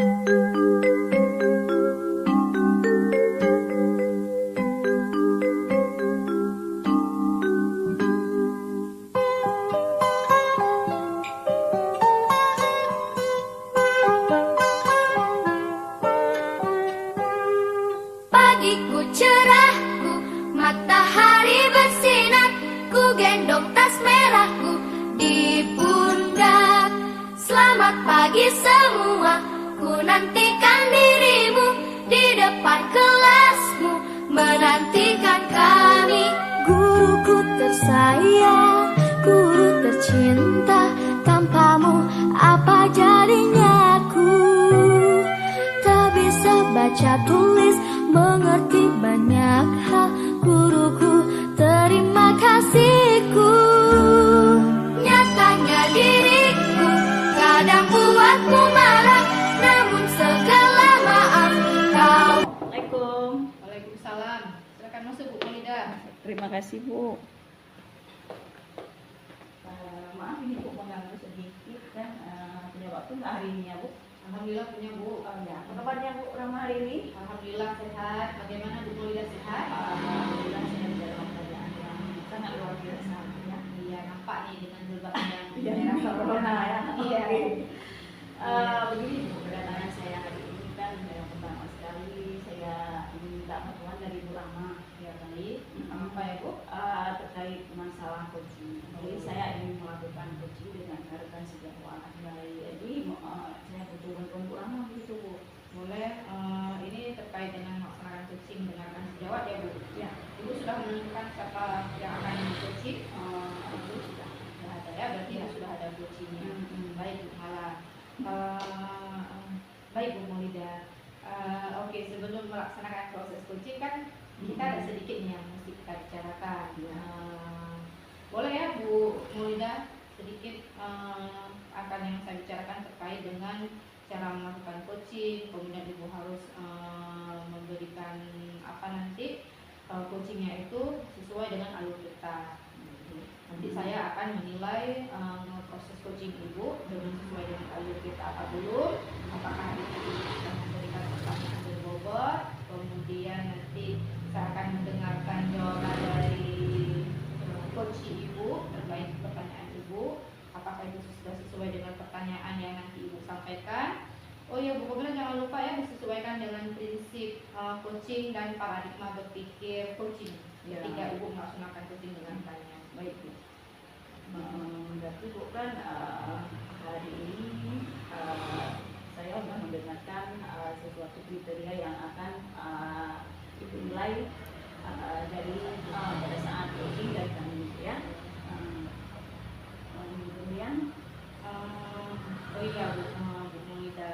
Pagiku cerahku, matahari bersinar, ku gendong tas merahku di pundak. Selamat pagi semua, ku nantikan dirimu di depan kelasmu, menantikan kami. Guruku tersayang, guru tercinta, tanpamu apa jadinya aku? Tak bisa baca tulis, mengerti banyak hal, guruku, terima kasihku. Nyatanya diriku kadang buatmu marah, namun segala maaf kau. Assalamualaikum. Waalaikumsalam. Silakan masuk Bu Maulida. Terima kasih Bu. Maaf ini Bu mengganggu sedikit kan, punya waktu nggak hari ini ya Bu? Alhamdulillah punya Bu. Oh ya, apa kabarnya Bu Rama hari ini? Alhamdulillah sehat. Bagaimana Bu Maulida sehat? Alhamdulillah saya dalam keadaan yang sangat luar biasa ya. Iya, nampak nih dengan jilbab yang Iya, merah corona ya. Iya. Begini Bu, kedatangan saya hari ini kan yang pertama sekali saya minta bantuan dari Bu Rama. Ya, baik. Apa ya Bu? Terkait masalah coaching. Jadi saya ingin melakukan coaching dengan rekan sejawat. Jadi saya butuh bantuan Bu Rama gitu Bu. Boleh. Ini terkait dengan melaksanakan coaching dengarkan sejawat ya Bu. Ya, Ibu sudah menentukan siapa yang akan coaching? itu sudah. Sudah ada ya, berarti sudah ada coachingnya. Baik Bu Mala. Baik Bu Maulida. Oke, sebelum melaksanakan proses coaching kan kita ada sedikit nih yang mesti kita bicarakan. Boleh ya Bu Maulida sedikit akan yang saya bicarakan terkait dengan cara melakukan coaching, kemudian Ibu harus memberikan apa nanti coachingnya itu sesuai dengan alur kita. Nanti saya akan menilai proses coaching Ibu dengan sesuai dengan alur kita apa belum, apakah Ibu akan memberikan pertanyaan berbobot, kemudian nanti saya akan mendengarkan jawaban dari coach Ibu terkait pertanyaan Ibu, apakah itu sudah sesuai dengan pertanyaan yang nanti Ibu sampaikan. Oh ya Bu, kemudian jangan lupa ya disesuaikan dengan prinsip coaching dan paradigma berpikir coaching ketika Ibu melaksanakan coaching dengan tanya. Baik Bu. Berarti Bu kan hari ini saya sudah mendengarkan sesuatu kriteria yang akan dinilai dari pada saat coaching dari kami ya. Kemudian oh iya Bu, Bu Maulida,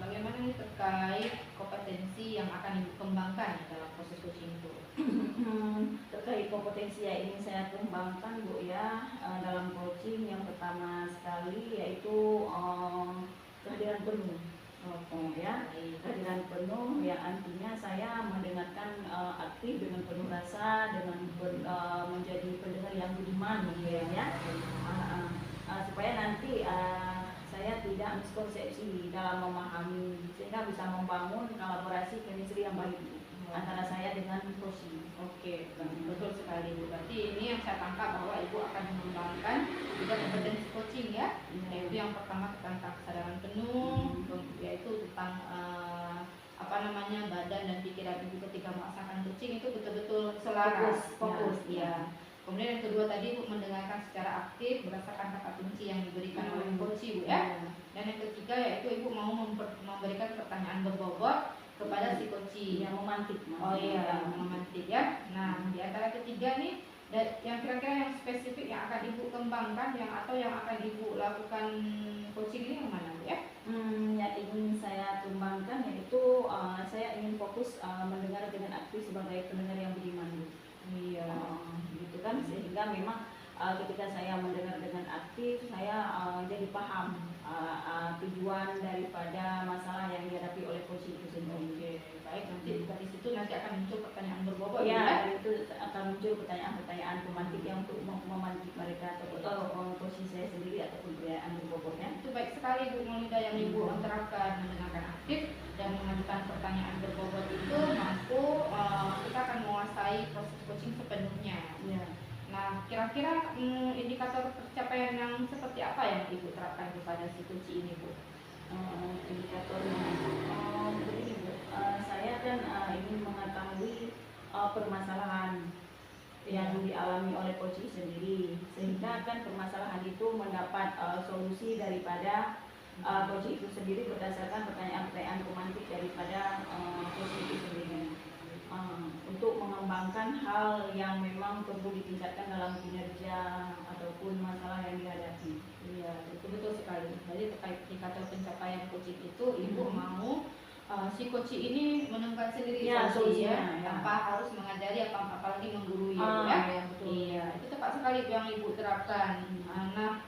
bagaimana ini terkait kompetensi yang akan Ibu kembangkan dalam proses coaching itu? terkait kompetensi yang ingin saya kembangkan Bu ya, dalam coaching yang pertama sekali yaitu kehadiran penuh. Ya, kehadiran penuh yang artinya saya mendengarkan aktif dengan penuh rasa, dengan menjadi pendengar yang budiman ya. Supaya nanti saya tidak miskonsepsi dalam memahami, sehingga bisa membangun kolaborasi chemistry yang baik antara saya dengan coaching. Oke, betul sekali Bu. Berarti ini yang saya tangkap bahwa Ibu akan mengembangkan juga kompetensi coaching ya. Yaitu yang pertama tentang kesadaran penuh, yaitu tentang badan dan pikiran Ibu ketika melaksanakan coaching itu betul-betul selaras, fokus ya. Kemudian yang kedua tadi Bu mendengarkan secara aktif berdasarkan kata kunci yang diberikan oleh coach Ibu ya. Dan yang ketiga yaitu Ibu mau memberikan pertanyaan berbobot kepada si coach yang memantik. Oh iya, memantik ya. Nah, di antara ketiga nih yang kira-kira yang spesifik yang akan Ibu kembangkan atau yang akan Ibu lakukan coaching ini yang mana Bu ya? Yang ingin saya kembangkan yaitu saya ingin fokus mendengar dengan aktif sebagai pendengar yang budiman. Iya, gitu kan, sehingga memang ketika saya mendengar dengan aktif saya jadi paham tujuan daripada masalah yang dihadapi oleh coach itu sendiri. Oke, baik, nanti dari situ nanti akan muncul pertanyaan berbobot ya. Itu akan muncul pertanyaan-pertanyaan pemantik yang untuk memantik mereka atau coach saya sendiri ataupun pertanyaan berbobotnya. Itu baik sekali. sekali Bu Maulida yang Ibu terapkan, mendengarkan aktif dan mengajukan pertanyaan berbobot itu mampu kita akan menguasai proses coaching sepenuhnya. Ya. Nah, kira-kira indikator pencapaian yang seperti apa yang Ibu terapkan kepada si coach ini Bu? Indikatornya begini Bu, saya kan ingin mengetahui permasalahan yang dialami oleh coach sendiri, sehingga kan permasalahan itu mendapat solusi daripada coach itu sendiri berdasarkan pertanyaan-pertanyaan romantik daripada coach itu sendiri, untuk mengembangkan hal yang memang perlu ditingkatkan dalam kinerja ataupun masalah yang dihadapi. Iya, betul sekali. Jadi terkait indikator pencapaian coaching itu, Ibu mau si coach ini menemukan sendiri Ya, solusinya ya. tanpa harus mengajari apalagi menggurui ya, Bu, Ya, ya. betul. Iya, itu tepat sekali yang Ibu terapkan. Nah,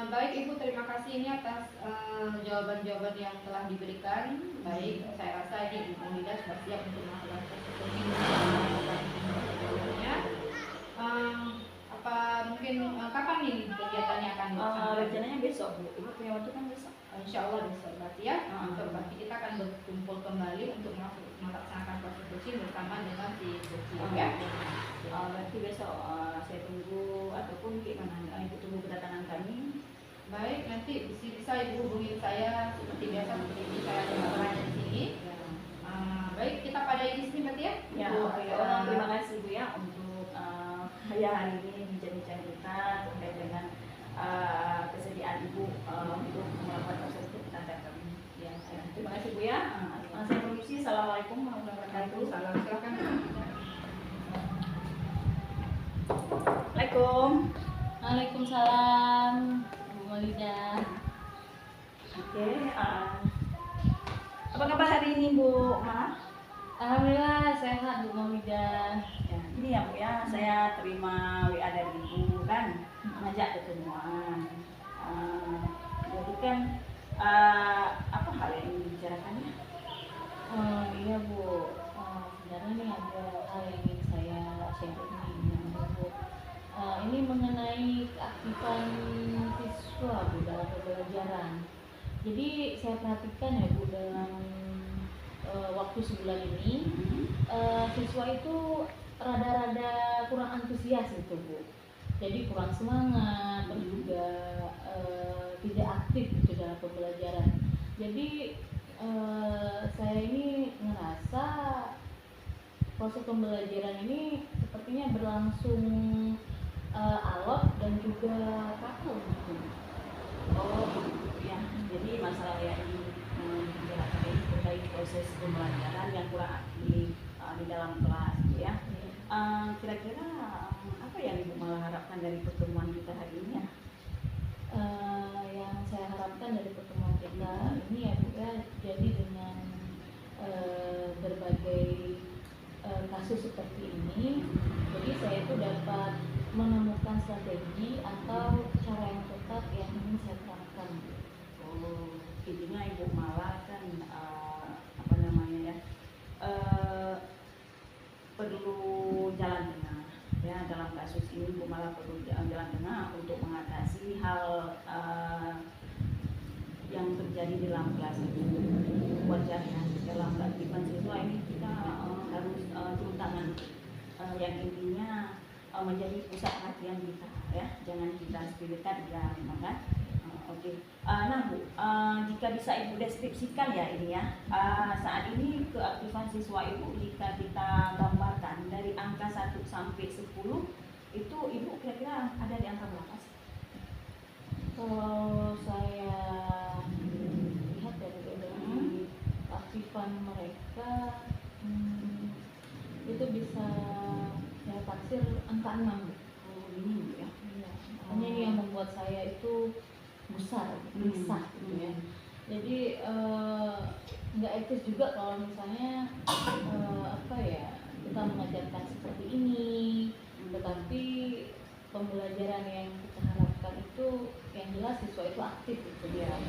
baik Ibu, terima kasih ini atas jawaban-jawaban yang telah diberikan. Baik, saya rasa ini Ibu Maulida sudah siap untuk melakukan proses coaching. Apa mungkin kapan nih kegiatannya akan dilaksanakan? Rencananya besok Bu, Ibu punya waktu kan besok? Insya Allah besok berarti ya. Hmm. Besok berarti kita akan berkumpul kembali untuk melaksanakan proses coaching bersama dengan si coaching ya. Berarti besok saya tunggu ataupun gimana? Ibu tunggu kedatangan kami. Baik, nanti bisa Ibu hubungi saya seperti biasa, seperti ini saya ada berada di sini. Baik, kita pada di sini berarti ya. Ya, terima kasih Bu ya untuk hari ini bincang-bincang kita terkait dengan kesediaan Ibu untuk melakukan proses kedatangan kami. Ya, terima kasih Bu ya. Saya permisi. Assalamualaikum warahmatullahi wabarakatuh. Salam, silakan. Assalamualaikum. Waalaikumsalam, Bu Maulida. Oke, apa kabar hari ini Bu Ma? Alhamdulillah sehat Bu Maulida. Ya, ini ya Bu ya, saya terima WA dari Ibu kan ngajak ketemuan. Jadi kan apa hal yang ingin dibicarakannya? Iya Bu, sebenarnya nih ada hal yang ingin saya share nih Bu. Ini mengenai keaktifan siswa Bu dalam pembelajaran. Jadi saya perhatikan ya Bu dalam waktu sebulan ini siswa itu rada-rada kurang antusias gitu Bu. Jadi kurang semangat, terus juga tidak aktif gitu dalam pembelajaran. Jadi saya ini ngerasa proses pembelajaran ini sepertinya berlangsung alot dan juga kaku gitu. Oh, ya. Jadi masalah yang dibicarakan ini terkait proses pembelajaran yang kurang aktif di dalam kelas, gitu ya. Kira-kira apa yang Ibu malah harapkan dari pertemuan kita hari ini ya? Yang saya harapkan dari pertemuan kita ini ya Bu ya, jadi dengan berbagai kasus seperti ini, jadi saya itu dapat menemukan strategi atau cara yang tepat yang ingin saya terapkan. Oh, intinya Ibu malah kan apa namanya ya, perlu jalan tengah ya dalam kasus ini. Ibu malah perlu jalan tengah untuk mengatasi hal yang terjadi di dalam kelas itu. Wajar ya, dalam keaktifan siswa ini kita harus turun tangan, yang intinya menjadi pusat perhatian kita ya, jangan kita sepelekan ya memang kan. Oke. Nah Bu, jika bisa Ibu deskripsikan ya ini ya, saat ini keaktifan siswa Ibu jika kita gambarkan dari angka 1 sampai 10 itu Ibu kira-kira ada di angka berapa sih? Kalau saya lihat dari keaktifan mereka itu bisa saya taksir angka 6. Oh, ini ya. Iya, makanya ini yang membuat saya itu besar, besar gitu ya. Jadi nggak etis juga kalau misalnya apa ya, kita mengajarkan seperti ini, tetapi pembelajaran yang kita harapkan itu yang jelas siswa itu aktif gitu ya.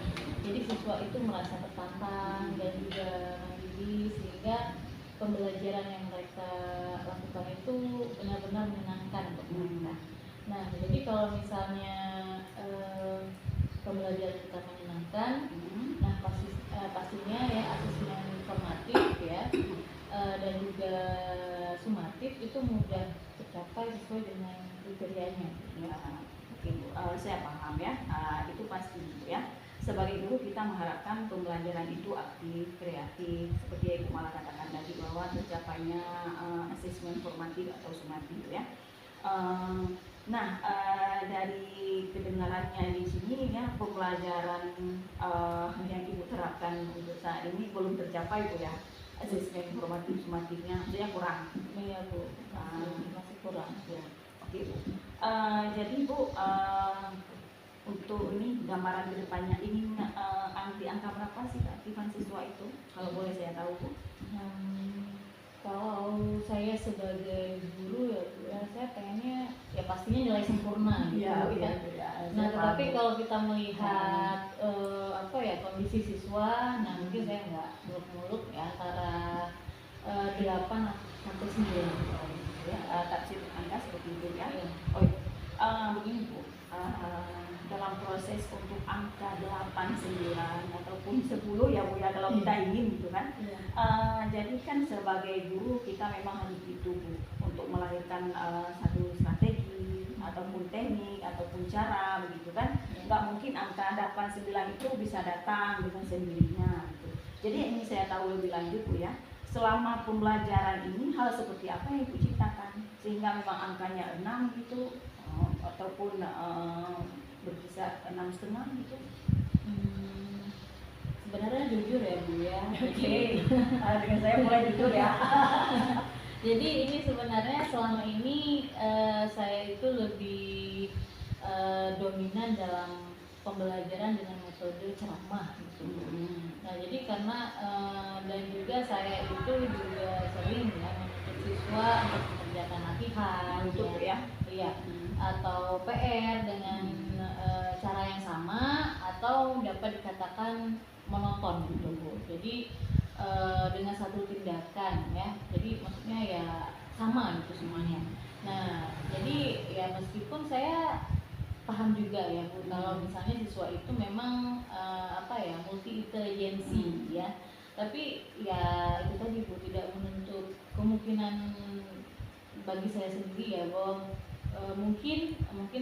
Jadi siswa itu merasa tertantang dan juga mandiri, sehingga pembelajaran yang mereka lakukan itu benar-benar menyenangkan untuk mereka. Nah, jadi kalau misalnya pembelajaran tetap menyenangkan. Nah pastinya ya asesmen formatif ya dan juga sumatif itu mudah tercapai sesuai dengan kriterianya. Ya, oke Bu, saya paham ya. Itu pasti gitu ya. Sebagai guru kita mengharapkan pembelajaran itu aktif, kreatif, seperti yang Ibu Mala katakan tadi bahwa tercapainya asesmen formatif atau sumatif ya. Dari kedengarannya di sini ya pembelajaran yang Ibu terapkan untuk saat ini belum tercapai Bu ya. Asesmen formatif sumatifnya maksudnya kurang. Iya Bu, masih kurang ya. Oke Bu. Jadi Bu, untuk ini gambaran kedepannya ingin di angka berapa sih keaktifan siswa itu? Kalau boleh saya tahu Bu. Kalau saya sebagai guru ya Bu, ya saya pengennya ya pastinya nilai sempurna gitu kan. Nah tetapi kalau kita melihat kondisi siswa, nah mungkin saya nggak muluk-muluk ya antara 8 sampai 9 ya, tafsir angka seperti itu ya. Iya. Begini Bu, dalam proses untuk angka 8, 9 ataupun 10 ya Bu ya kalau kita ingin gitu kan. Jadi kan sebagai guru kita memang harus itu Bu untuk melahirkan satu strategi ataupun teknik ataupun cara begitu kan. Nggak mungkin angka 8, 9 itu bisa datang dengan sendirinya gitu. Jadi ini saya tahu lebih lanjut Bu ya. Selama pembelajaran ini hal seperti apa yang Ibu ciptakan sehingga memang angkanya 6 gitu ataupun berkisar 6,5 gitu. Sebenarnya jujur ya Bu ya. Oke. Dengan saya mulai jujur ya. Jadi ini sebenarnya selama ini saya itu lebih dominan dalam pembelajaran dengan metode ceramah gitu. Nah jadi karena dan juga saya itu juga sering ya menuntut siswa untuk mengerjakan latihan Untuk ya. Iya. Atau PR dengan cara yang sama atau dapat dikatakan monoton gitu Bu. Jadi dengan satu tindakan ya. Jadi maksudnya ya sama gitu semuanya. Nah, jadi ya meskipun saya paham juga ya Bu kalau misalnya siswa itu memang multi intelijensi ya. Tapi ya itu tadi Bu tidak menuntut kemungkinan bagi saya sendiri ya bahwa mungkin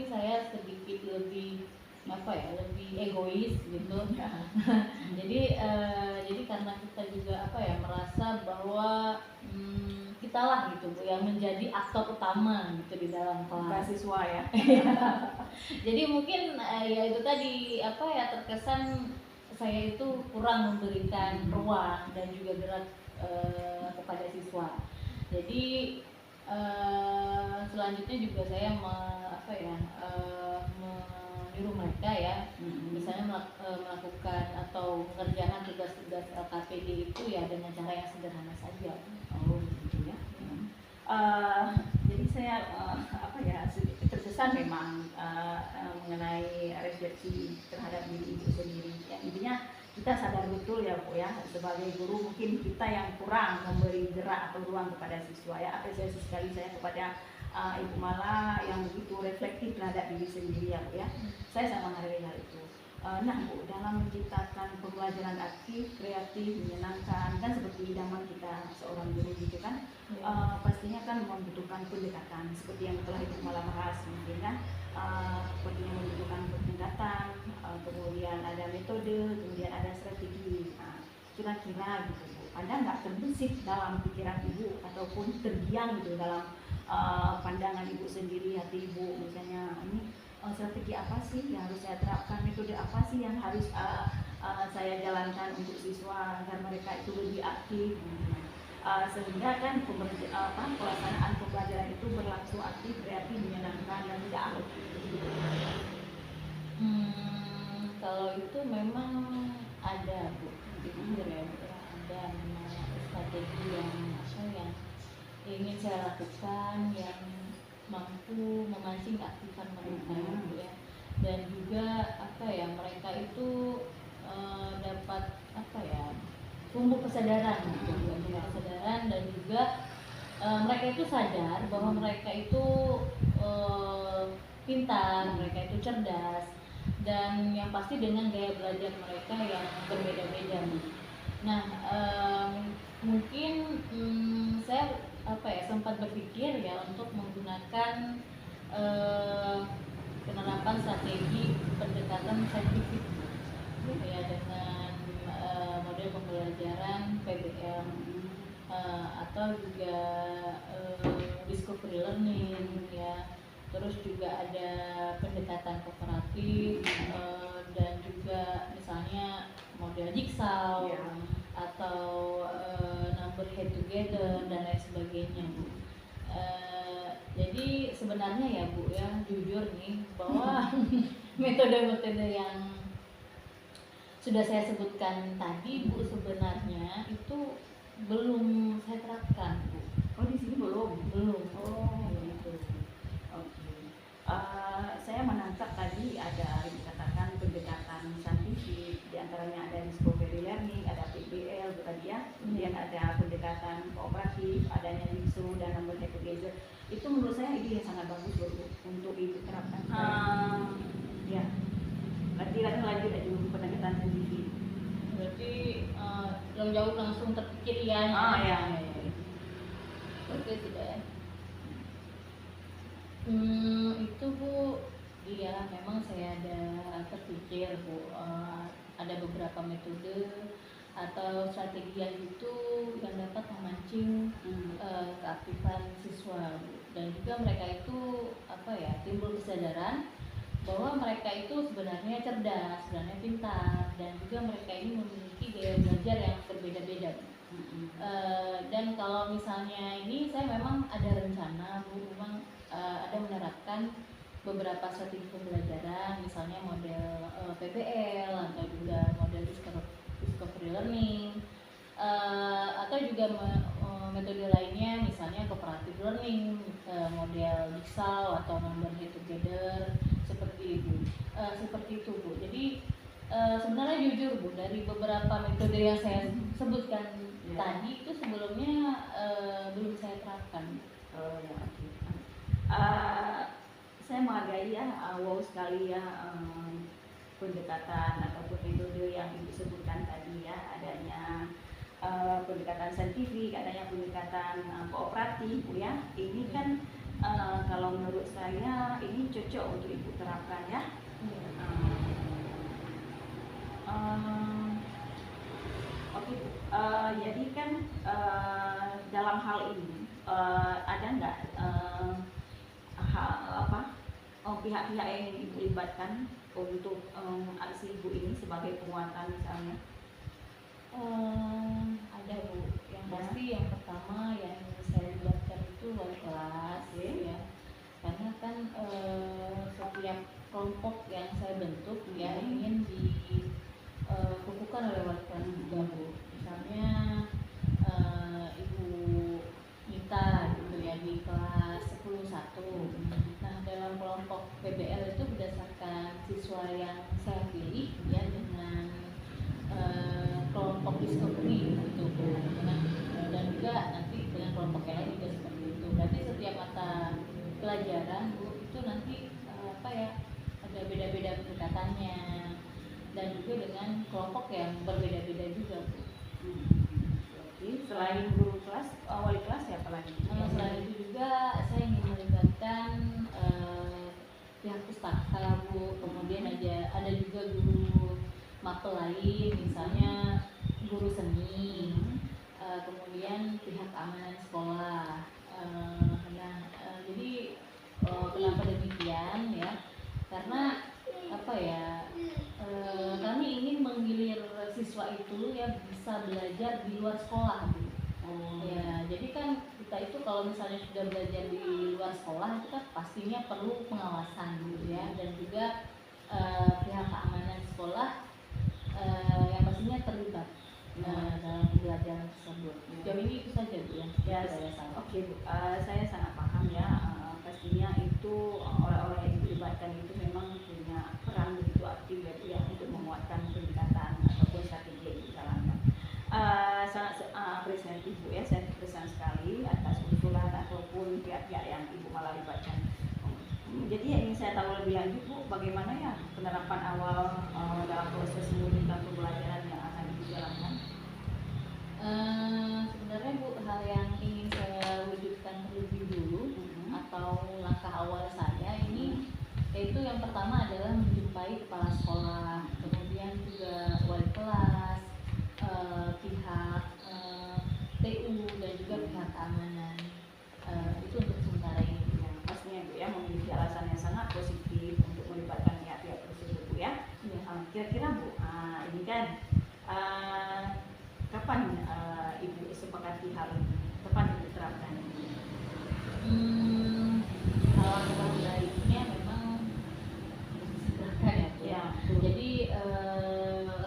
saya sedikit lebih lebih egois gitu. jadi karena kita juga merasa bahwa kita lah gitu Bu yang menjadi aktor utama gitu di dalam kelas Siswa ya. jadi mungkin ya itu tadi terkesan saya itu kurang memberikan ruang dan juga gerak kepada siswa. Jadi selanjutnya juga saya menyuruh mereka ya misalnya melakukan atau mengerjakan tugas-tugas LKPD itu ya dengan cara yang sederhana saja. Oh gitu ya. Jadi saya terkesan memang mengenai refleksi terhadap diri Ibu sendiri. Ya, intinya kita sadar betul ya Bu ya sebagai guru mungkin kita yang kurang memberi gerak atau ruang kepada siswa ya. Apresiasi sekali saya kepada Ibu Mala yang begitu reflektif terhadap diri sendiri ya Bu ya. Saya sangat menghargai hal itu. Nah Bu, dalam menciptakan pembelajaran aktif, kreatif, menyenangkan kan seperti idaman kita seorang guru gitu kan, pastinya kan membutuhkan pendekatan seperti yang telah Ibu Mala bahas mungkin kan, sepertinya membutuhkan pendekatan, kemudian ada metode, kemudian ada strategi. Kira-kira gitu Bu, ada nggak terbesit dalam pikiran Ibu ataupun terdiam gitu dalam pandangan Ibu sendiri, hati Ibu misalnya ini strategi apa sih yang harus saya terapkan, metode apa sih yang harus saya jalankan untuk siswa agar mereka itu lebih aktif sehingga kan pelaksanaan pembelajaran itu berlangsung aktif, kreatif, menyenangkan dan tidak alot. Kalau itu memang ada Bu, jujur ya Bu, ada memang strategi yang ingin saya lakukan yang mampu memancing keaktifan mereka gitu ya, dan juga mereka itu dapat tumbuh kesadaran gitu, kesadaran dan juga mereka itu sadar bahwa mereka itu pintar, mereka itu cerdas dan yang pasti dengan gaya belajar mereka yang berbeda-beda. Nah, mungkin saya sempat berpikir ya untuk menggunakan penerapan strategi pendekatan saintifik ya dengan model pembelajaran PBL atau juga discovery learning ya, terus juga ada pendekatan kooperatif dan juga misalnya model jigsaw atau number head together dan lain sebagainya, Bu. Jadi sebenarnya ya Bu ya, jujur nih bahwa metode-metode yang sudah saya sebutkan tadi Bu sebenarnya itu belum saya terapkan, Bu. Oh, di sini belum. Oh, gitu. Oke. Saya menangkap tadi ada dikatakan pendekatan saintifik, diantaranya ada discovery learning, ada PBL tadi ya, kemudian ada pendekatan kooperatif, adanya LISU dan number head together. Itu menurut saya ide yang sangat bagus Bu, untuk Ibu terapkan. Ya. Berarti lanjut aja dulu pendekatan saintifik. Berarti yang jauh langsung terpikir ya. Ya. Oke, tidak ya. Itu Bu, iya memang saya ada terpikir Bu, ada beberapa metode atau strategi yang itu yang dapat memancing keaktifan siswa Bu. Dan juga mereka itu timbul kesadaran bahwa mereka itu sebenarnya cerdas, sebenarnya pintar, dan juga mereka ini memiliki gaya belajar yang berbeda-beda. Dan kalau misalnya ini saya memang ada rencana Bu, memang ada menerapkan beberapa strategi pembelajaran, misalnya model PBL atau juga model discovery learning, atau juga metode lainnya misalnya cooperative learning, model jigsaw atau number head together seperti itu Bu. Jadi sebenarnya jujur Bu, dari beberapa metode yang saya sebutkan tadi itu sebelumnya belum saya terapkan. Saya menghargai ya, wow sekali ya pendekatan ataupun metode yang Ibu sebutkan tadi ya, adanya pendekatan saintifik, adanya pendekatan kooperatif Bu ya. Ini kan kalau menurut saya ini cocok untuk Ibu terapkan ya. Oke Bu, jadi kan dalam hal ini ada nggak pihak-pihak yang ingin Ibu libatkan untuk aksi Ibu ini sebagai penguatan misalnya? Ada Bu, yang pasti yang pertama yang saya libatkan itu wali kelas ya, karena kan setiap kelompok yang saya bentuk ya ingin dikukuhkan oleh wali kelas juga Bu. Misalnya Ibu Nita gitu ya di kelas 10-1. Nah, dalam kelompok PBL itu berdasarkan siswa yang saya pilih ya dengan kelompok discovery gitu Bu. Dan juga nanti dengan kelompok yang lain juga seperti itu. Berarti setiap mata pelajaran Bu itu nanti ada beda-beda pendekatannya, dan juga dengan kelompok yang berbeda-beda juga Bu. Selain guru kelas, wali kelas siapa lagi? Selain itu juga saya ingin melibatkan pihak pustaka Bu, kemudian ada juga guru mapel lain, misalnya guru seni, kemudian pihak keamanan sekolah. Jadi kenapa demikian ya? Karena kami ingin menggilir siswa itu ya bisa belajar di luar sekolah Bu. Ya, jadi kan kita itu kalau misalnya sudah belajar di luar sekolah itu kan pastinya perlu pengawasan gitu ya, dan juga pihak keamanan sekolah yang pastinya terlibat dalam pembelajaran tersebut. Sejauh ini itu saja Bu yang saya sampaikan. Oke Bu, saya sangat paham ya, pastinya itu orang-orang yang dilibatkan itu memang punya peran begitu aktif ya untuk menguatkan pendekatan ataupun strategi yang dijalankan. Sangat apresiatif Bu ya, saya terkesan sekali atas usulan ataupun pihak-pihak yang Ibu malah libatkan. Jadi yang ingin saya tahu lebih lanjut Bu, bagaimana ya penerapan awal dalam proses melanjutkan pembelajaran yang akan dijalankan? Sebenarnya Bu, hal yang ingin saya wujudkan terlebih dulu atau langkah awal saya ini, yaitu yang pertama adalah menjumpai kepala sekolah, kemudian juga wali kelas, pihak TU dan juga pihak keamanan. Itu untuk sementara ini. Ya, pastinya Bu ya, memiliki alasan yang sangat positif untuk melibatkan pihak-pihak tersebut Bu ya. Kira-kira Bu, ini kan kapan Ibu sepakati hal ini? Kapan Ibu terapkan? Kalau yang baiknya memang segerakan ya Bu. Ya, Jadi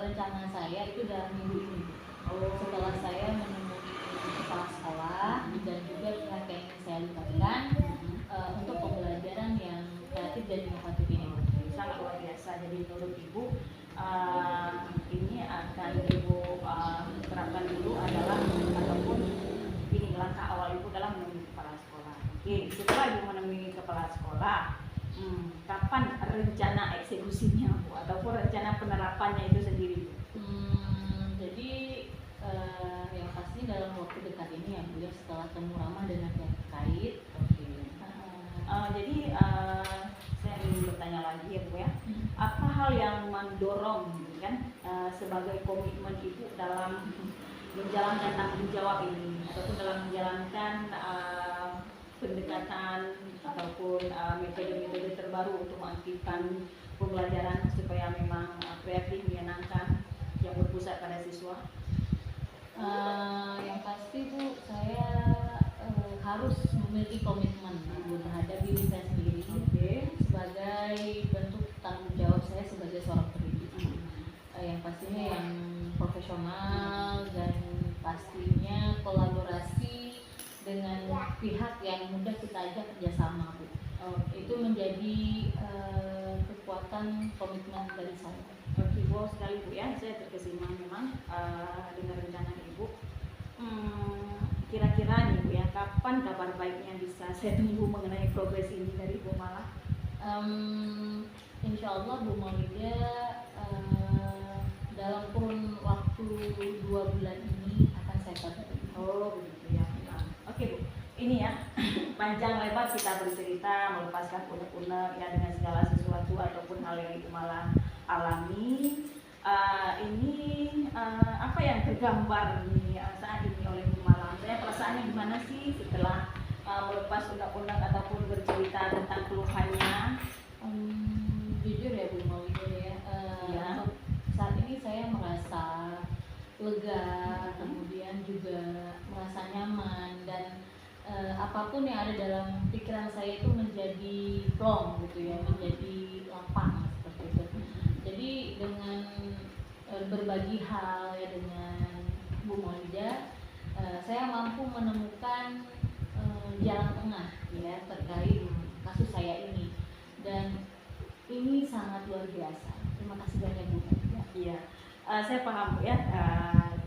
rencana saya itu dalam minggu ini. Setelah saya menemui kepala sekolah dan juga pihak yang ingin saya libatkan untuk pembelajaran yang kreatif dan inovatif ini. sangat luar biasa. Jadi menurut Ibu ini akan Ibu terapkan dulu adalah ataupun ini langkah awal Ibu dalam menemui kepala sekolah. Oke, setelah Ibu menemui kepala sekolah, kapan rencana eksekusinya Bu ataupun rencana penerapannya itu sendiri Bu? Jadi yang pasti dalam waktu dekat ini ya Bu ya, setelah temu ramah dengan pihak terkait. Jadi saya ingin bertanya lagi ya Bu ya, apa hal yang mendorong kan sebagai komitmen Ibu dalam menjalankan tanggung jawab ini ataupun dalam menjalankan pendekatan ataupun metode-metode terbaru untuk mengaktifkan pembelajaran supaya memang kreatif, menyenangkan, yang berpusat pada siswa? Yang pasti Bu, saya harus memiliki komitmen Bu terhadap diri saya sendiri sebagai bentuk tanggung jawab saya sebagai seorang pendidik. Yang pastinya yang profesional dan pastinya kolaborasi dengan pihak yang mudah kita ajak kerjasama Bu. Itu menjadi kekuatan komitmen dari saya. Oke, wow sekali Bu ya, saya terkesima memang dengan rencana Ibu. Kira-kira nih Bu ya, kapan kabar baiknya bisa saya tunggu mengenai progres ini dari Bu Mala? Insya Allah Bu Maulida dalam kurun waktu 2 bulan ini akan saya kabari. Oh begitu ya. Oke Bu, ini ya panjang lebar kita bercerita melepaskan unek-unek ya dengan segala sesuatu ataupun hal yang Ibu Mala alami. Ini apa yang tergambar nih saat ini oleh Bu Mala? Saya perasaannya gimana sih setelah melepas unek-unek ataupun bercerita tentang keluhannya? Jujur ya Bu Maulida ya, Ya. saat ini saya merasa lega, kemudian juga merasa nyaman dan apapun yang ada dalam pikiran saya itu menjadi plong gitu ya, menjadi lapang seperti itu. Jadi dengan berbagi hal ya dengan Bu Maulida, saya mampu menemukan jalan tengah ya terkait kasus saya ini, dan ini sangat luar biasa. Terima kasih banyak Bu. Iya, saya paham Bu ya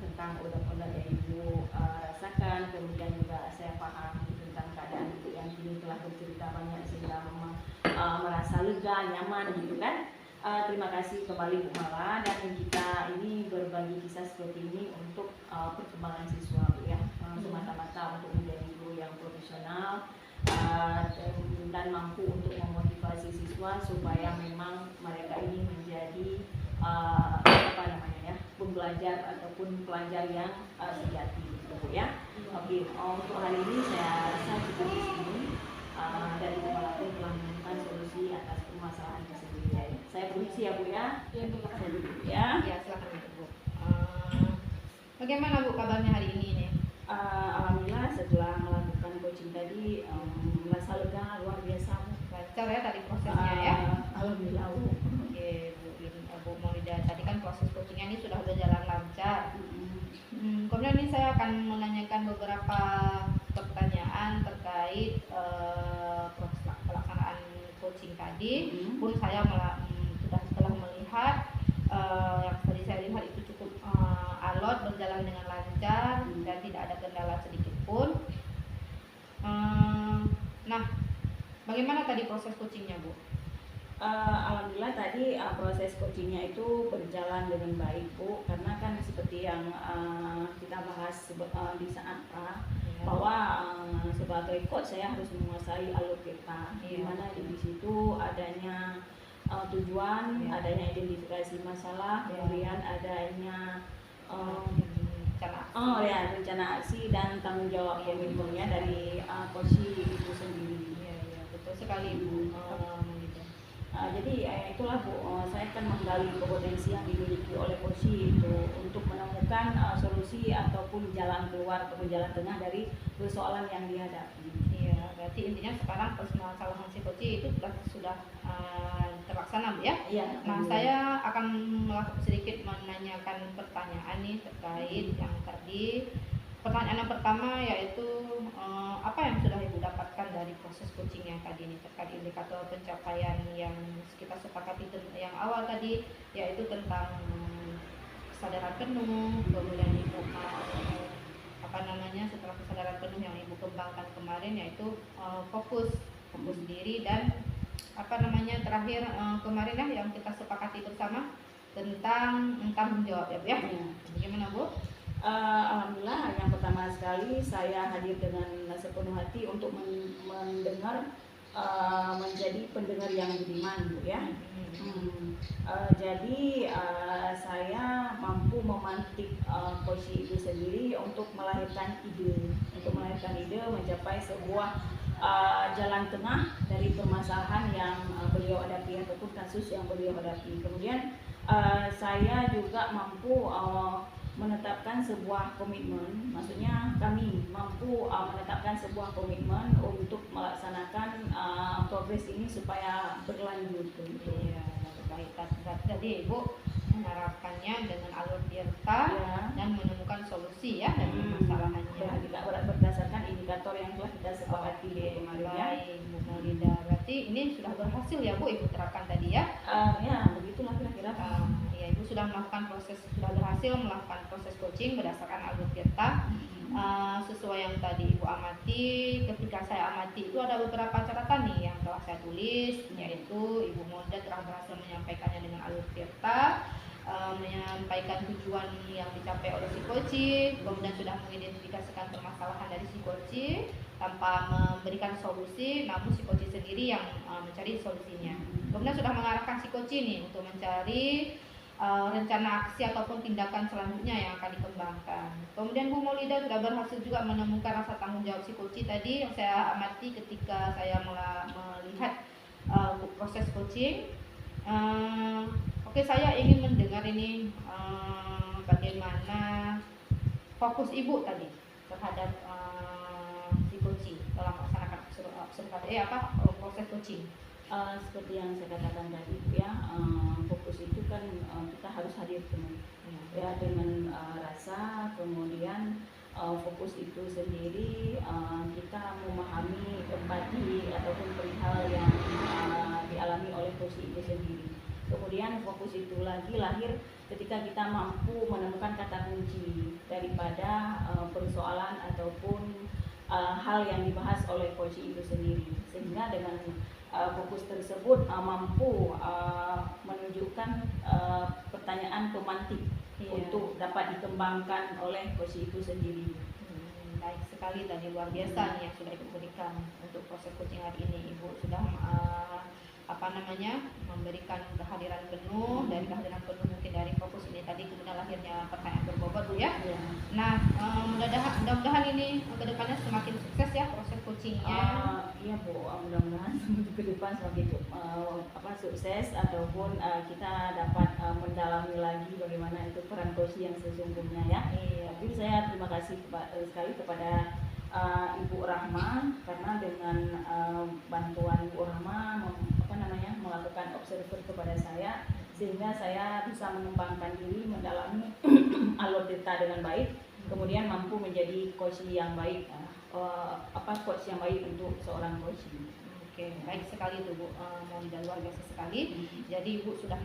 tentang unek-unek yang Ibu rasakan, kemudian juga saya paham tentang keadaan Ibu yang kini telah bercerita banyak sehingga memang merasa lega, nyaman gitu kan. Terima kasih kembali Bu Mala, dan kita ini berbagi kisah seperti ini untuk perkembangan siswa Bu ya, semata-mata untuk menjadi guru yang profesional dan mampu untuk memotivasi siswa supaya memang mereka ini menjadi apa namanya ya, pembelajar ataupun pelajar yang sejati gitu Bu ya. Oke, untuk hari ini saya rasa cukup di sini. Dan Ibu Mala pun telah menemukan solusi atas permasalahan tersebut ya. Saya permisi ya Bu ya. Ya, terima kasih. Saya duduk ya. Ya, silakan Bu. Bagaimana Bu kabarnya hari ini nih? Alhamdulillah setelah melakukan coaching tadi merasa lega luar biasa Bu. Lancar ya tadi prosesnya ya? Alhamdulillah Bu. Oke Bu Maulida, tadi kan proses coachingnya ini sudah berjalan lancar. Kemudian ini saya akan menanyakan beberapa pertanyaan terkait proses pelaksanaan coaching tadi. Pun saya sudah setelah melihat yang tadi saya lihat itu cukup alot, berjalan dengan lancar dan tidak ada kendala sedikit pun. Nah, bagaimana tadi proses coachingnya Bu? Alhamdulillah tadi proses coachingnya itu berjalan dengan baik Bu, karena kan seperti yang kita bahas di saat bahwa sebagai coach saya harus menguasai alur kita, di mana di situ adanya tujuan, adanya identifikasi masalah, kemudian adanya rencana aksi dan tanggung jawab komitmennya dari coach itu sendiri. Iya, betul sekali Bu. Jadi itulah Bu, saya akan menggali kompetensi yang dimiliki oleh Koshi itu untuk menemukan solusi ataupun jalan keluar ataupun jalan tengah dari persoalan yang dihadapi. Iya, berarti intinya sekarang permasalahan si Koshi itu sudah terlaksana Bu ya. Iya. Nah, saya akan sedikit menanyakan pertanyaan nih terkait yang tadi. Pertanyaan yang pertama yaitu apa yang sudah Ibu dapatkan dari proses coaching yang tadi ini terkait indikator pencapaian yang kita sepakati yang awal tadi, yaitu tentang kesadaran penuh, kemudian Ibu setelah kesadaran penuh yang Ibu kembangkan kemarin yaitu fokus diri dan terakhir kemarin yang kita sepakati bersama tentang tanggung jawab ya Bu ya. Bagaimana Bu? Alhamdulillah yang pertama sekali saya hadir dengan sepenuh hati untuk mendengar, menjadi pendengar yang budiman Bu ya. Jadi saya mampu memantik Koshi itu sendiri untuk melahirkan ide mencapai sebuah jalan tengah dari permasalahan yang beliau hadapi ataupun kasus yang beliau hadapi. Kemudian saya juga mampu menetapkan sebuah komitmen, maksudnya kami mampu menetapkan sebuah komitmen untuk melaksanakan progres ini supaya berlanjut. Iya, baik. Tadi Ibu menerapkannya dengan alur tirta dan menemukan solusi ya dari permasalahannya. Ya, kita berdasarkan indikator yang telah kita sepakati kemarin ya. Baik, Bu Maulida. Berarti ini sudah berhasil ya Bu Ibu terapkan tadi ya? Ya, begitulah kira-kira. Ya, Ibu sudah berhasil melakukan proses coaching berdasarkan alur tirta. Sesuai yang tadi Ibu amati, ketika saya amati itu ada beberapa catatan nih yang telah saya tulis, yaitu Ibu Maulida telah berhasil menyampaikannya dengan alur tirta, menyampaikan tujuan yang dicapai oleh si coaching, kemudian sudah mengidentifikasikan permasalahan dari si coaching tanpa memberikan solusi, namun si coaching sendiri yang mencari solusinya. Kemudian sudah mengarahkan si coaching nih untuk mencari rencana aksi ataupun tindakan selanjutnya yang akan dikembangkan. Kemudian Bu Maulida sudah berhasil juga menemukan rasa tanggung jawab si coaching tadi yang saya amati ketika saya melihat proses coaching. Oke, saya ingin mendengar ini bagaimana fokus Ibu tadi terhadap si coaching dalam melaksanakan proses coaching. Seperti yang saya katakan tadi ya, fokus itu kan kita harus hadir dengan rasa, kemudian fokus itu sendiri kita memahami empati ataupun perihal yang dialami oleh coach itu sendiri. Kemudian fokus itu lagi lahir ketika kita mampu menemukan kata kunci daripada persoalan ataupun hal yang dibahas oleh coach itu sendiri, sehingga dengan fokus tersebut mampu menunjukkan pertanyaan pemantik untuk dapat dikembangkan oleh coach itu sendiri. Baik sekali tadi, luar biasa nih yang sudah Ibu berikan untuk proses coaching hari ini. Ibu sudah memberikan kehadiran penuh, dari kehadiran penuh mungkin dari fokus ini tadi, kemudian lahirnya pertanyaan berbobot Bu ya. Nah, mudah-mudahan ini kedepannya semakin sukses ya proses coachingnya. Iya Bu, mudah-mudahan ke depan semakin sukses ataupun kita dapat mendalami lagi bagaimana itu peran coach yang sesungguhnya ya. Tapi saya terima kasih sekali kepada Ibu Rahma, karena dengan bantuan Ibu Rahma melakukan observer kepada saya, sehingga saya bisa mengembangkan diri, mendalami alur data dengan baik, kemudian mampu menjadi coach yang baik, coach yang baik untuk seorang coach. Oke, baik sekali itu Bu, Maulida, luar biasa sekali. Jadi Ibu sudah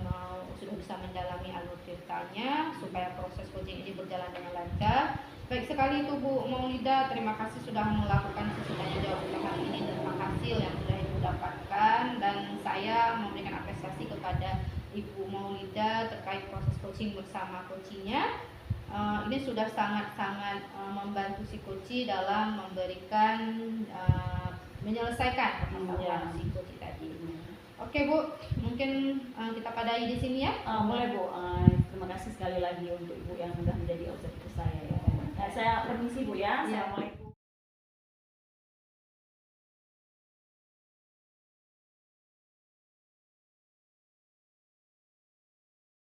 bisa mendalami alur ceritanya supaya proses coaching ini berjalan dengan lancar. Baik sekali itu Bu Maulida, terima kasih sudah melakukan sesi tanya jawab kita hari ini, dan hasil yang sudah Ibu dapatkan, dan saya memberikan apresiasi kepada Ibu Maulida terkait proses coaching bersama coachingnya. Ini sudah sangat-sangat membantu si coaching dalam memberikan menyelesaikan permasalahan si coaching tadi. Oke Bu, mungkin kita padahi di sini ya. Boleh Bu. Terima kasih sekali lagi untuk Ibu yang sudah menjadi observer saya ya. Saya permisi Bu ya. Assalamualaikum.